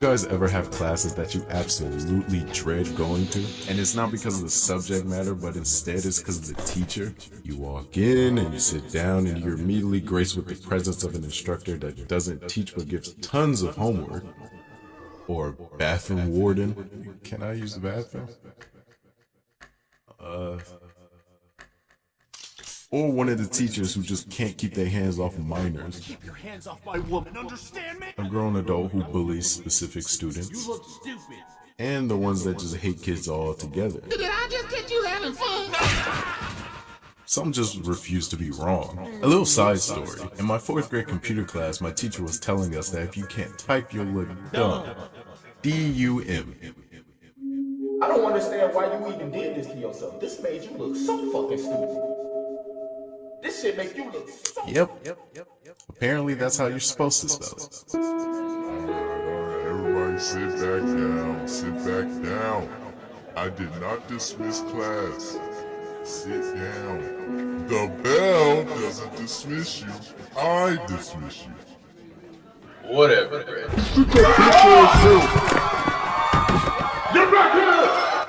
You guys ever have classes that you absolutely dread going to? And it's not because of the subject matter, but instead it's because of the teacher. You walk in and you sit down and you're immediately graced with the presence of an instructor that doesn't teach but gives tons of homework. Or bathroom warden. Can I use the bathroom? Or one of the teachers who just can't keep their hands off of minors. Keep your hands off my woman, understand me? A grown adult who bullies specific students. You look stupid. And the ones that just hate kids altogether. Did I just catch you having fun? Some just refuse to be wrong. A little side story. In my 4th grade computer class, my teacher was telling us that if you can't type, you'll look dumb. D-U-M. I don't understand why you even did this to yourself. This made you look so fucking stupid. This shit make you look so... Yep. Apparently that's how you're supposed to spell it. Alright, everybody sit back down. I did not dismiss class. Sit down. The bell doesn't dismiss you, I dismiss you. Whatever, Greg. Get back here!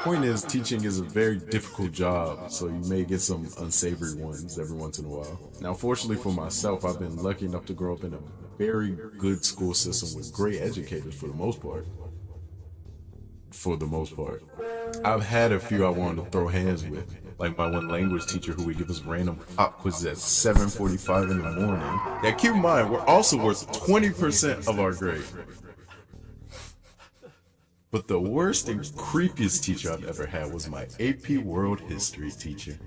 Point is, teaching is a very difficult job, so you may get some unsavory ones every once in a while. Now, fortunately for myself, I've been lucky enough to grow up in a very good school system with great educators for the most part. I've had a few I wanted to throw hands with, like my one language teacher who would give us random pop quizzes at 7:45 in the morning. Yeah, keep in mind, we're also worth 20% of our grade. But the worst and creepiest teacher I've ever had was my AP World History teacher.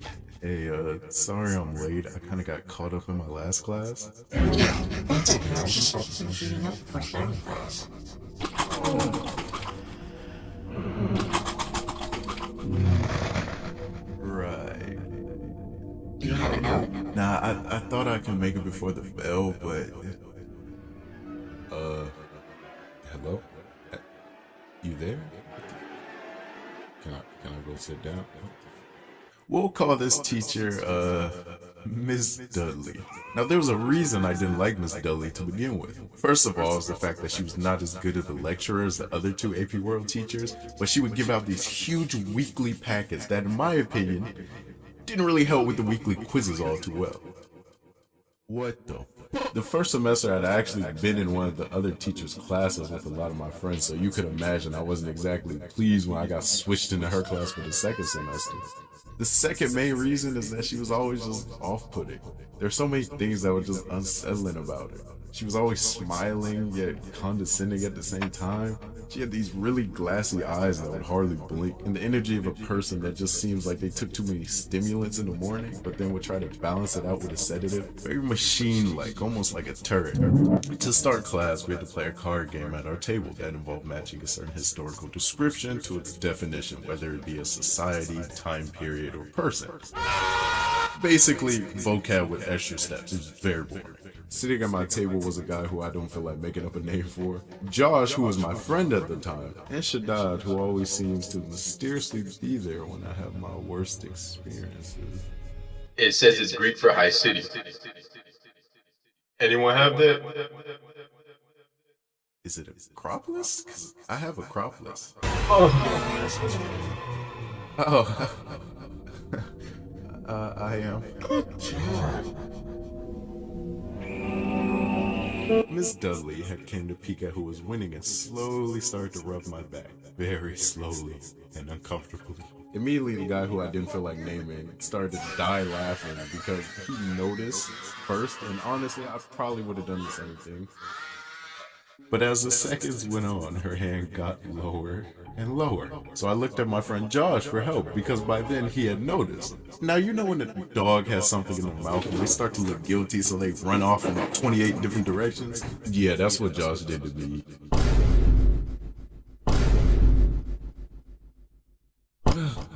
Hey, sorry I'm late. I kinda got caught up in my last class. Yeah, that's okay. She's supposed to be shooting up for starting class. Right. Do you have a note? Nah, I thought I could make it before the bell, but... hello? You there? Can I go sit down? We'll call this teacher, Miss Dudley. Now, there was a reason I didn't like Miss Dudley to begin with. First of all, is the fact that she was not as good as a lecturer as the other 2 AP World teachers, but she would give out these huge weekly packets that, in my opinion, didn't really help with the weekly quizzes all too well. What the? The first semester I'd actually been in one of the other teachers' classes with a lot of my friends, so you could imagine I wasn't exactly pleased when I got switched into her class for the second semester. The second main reason is that she was always just off-putting. There's so many things that were just unsettling about her. She was always smiling, yet condescending at the same time. She had these really glassy eyes that would hardly blink, and the energy of a person that just seems like they took too many stimulants in the morning, but then would try to balance it out with a sedative. Very machine-like, almost like a turret. To start class, we had to play a card game at our table that involved matching a certain historical description to its definition, whether it be a society, time period, or person. Basically, vocab with extra steps. It was very boring. Sitting at my table was a guy who I don't feel like making up a name for, Josh, who was my friend at the time, and Shaddad, who always seems to mysteriously be there when I have my worst experiences. It says it's Greek for high city. Anyone have that? Is it Acropolis? 'Cause I have Acropolis. Oh. I am. Good job. Miss Dudley had came to peek at who was winning and slowly started to rub my back. Very slowly and uncomfortably. Immediately, the guy who I didn't feel like naming started to die laughing because he noticed first, and honestly, I probably would have done the same thing. But as the seconds went on, her hand got lower and lower. So I looked at my friend Josh for help because by then he had noticed. Now you know when a dog has something in their mouth and they start to look guilty so they run off in 28 different directions? Yeah, that's what Josh did to me.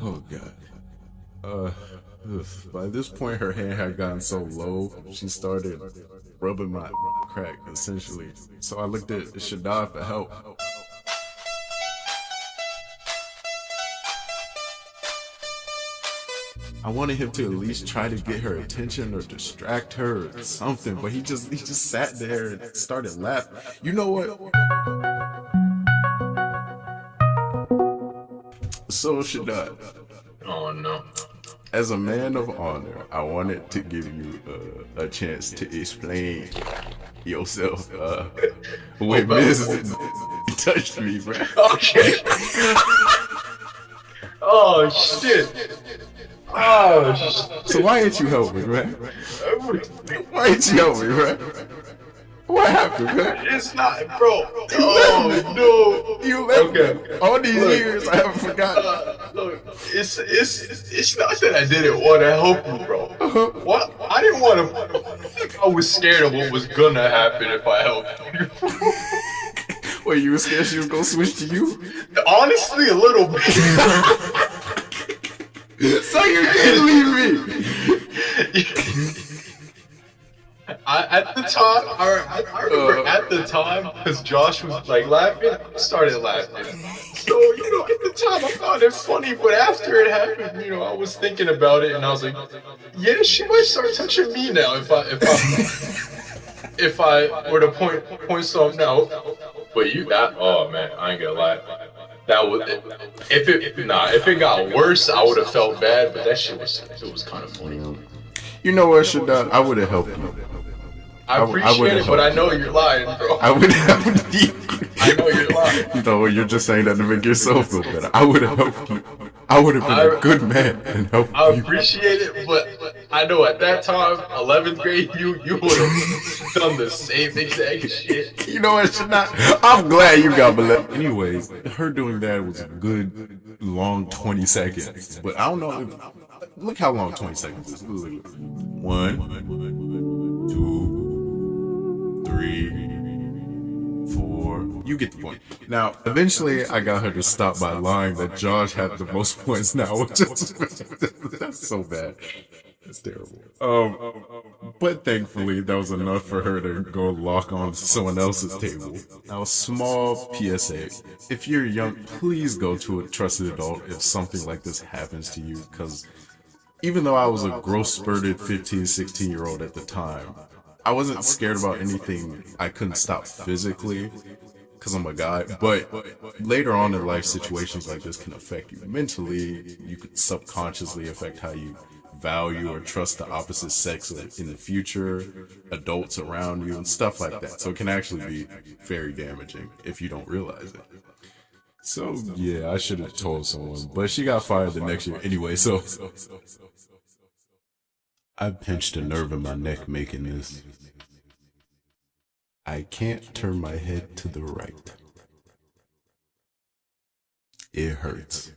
Oh god. By this point her hand had gotten so low, she started rubbing my crack, essentially. So I looked at Shaddad for help. I wanted him to at least try to get her attention or distract her or something, but he just sat there and started laughing. You know what? So Shaddad, Oh no. as a man of honor, I wanted to give you a chance to explain yourself. When but- Miss touched me, bro. Okay. Oh shit. Oh shit. So why didn't you help me, man? Why didn't you help me, man? What happened, man? It's not, bro. Oh no. You left me. Okay. All these Look. years, I haven't forgotten. Look, it's not that I didn't want to help you, bro. What? I didn't want to. I was scared of what was gonna happen if I helped you. Wait, you were scared she was gonna switch to you? Honestly, a little bit. So you didn't leave me. At the time, I remember at the time, because Josh was like laughing, I started laughing. So, you know, at the time I found it funny, but after it happened, you know, I was thinking about it and I was like, yeah, she might start touching me now if I were to point something out. But oh man, I ain't gonna lie. That was if it got worse, I would have felt bad, but that shit was kind of funny. You know what, Shaddad? I would have helped you. I appreciate it, but I know you're lying, bro. I would have helped you. I know you're lying. No, you're just saying that to make yourself feel better. I would have helped you. I would have been a good man and helped I you. appreciate it, but I know at that time, 11th grade, you would have done the same exact shit. You know what, Shaddad? I'm glad you got molested. Anyways, her doing that was a good, long 20 seconds. But I don't know if... Look how long 20 seconds is. Look. 1, 2, 3, 4. You get the point. Now, eventually, I got her to stop by lying that Josh had the most points now. That's so bad. That's terrible. But thankfully, that was enough for her to go lock on to someone else's table. Now, a small PSA. If you're young, please go to a trusted adult if something like this happens to you, because even though I was a growth-spurted 15, 16-year-old at the time, I wasn't scared about anything I couldn't stop physically, because I'm a guy, but later on in life, situations like this can affect you mentally. You could subconsciously affect how you value or trust the opposite sex in the future, adults around you, and stuff like that. So it can actually be very damaging if you don't realize it. So yeah, I should have told someone, but she got fired the next year anyway, so I pinched a nerve in my neck making this. I can't turn my head to the right. It hurts.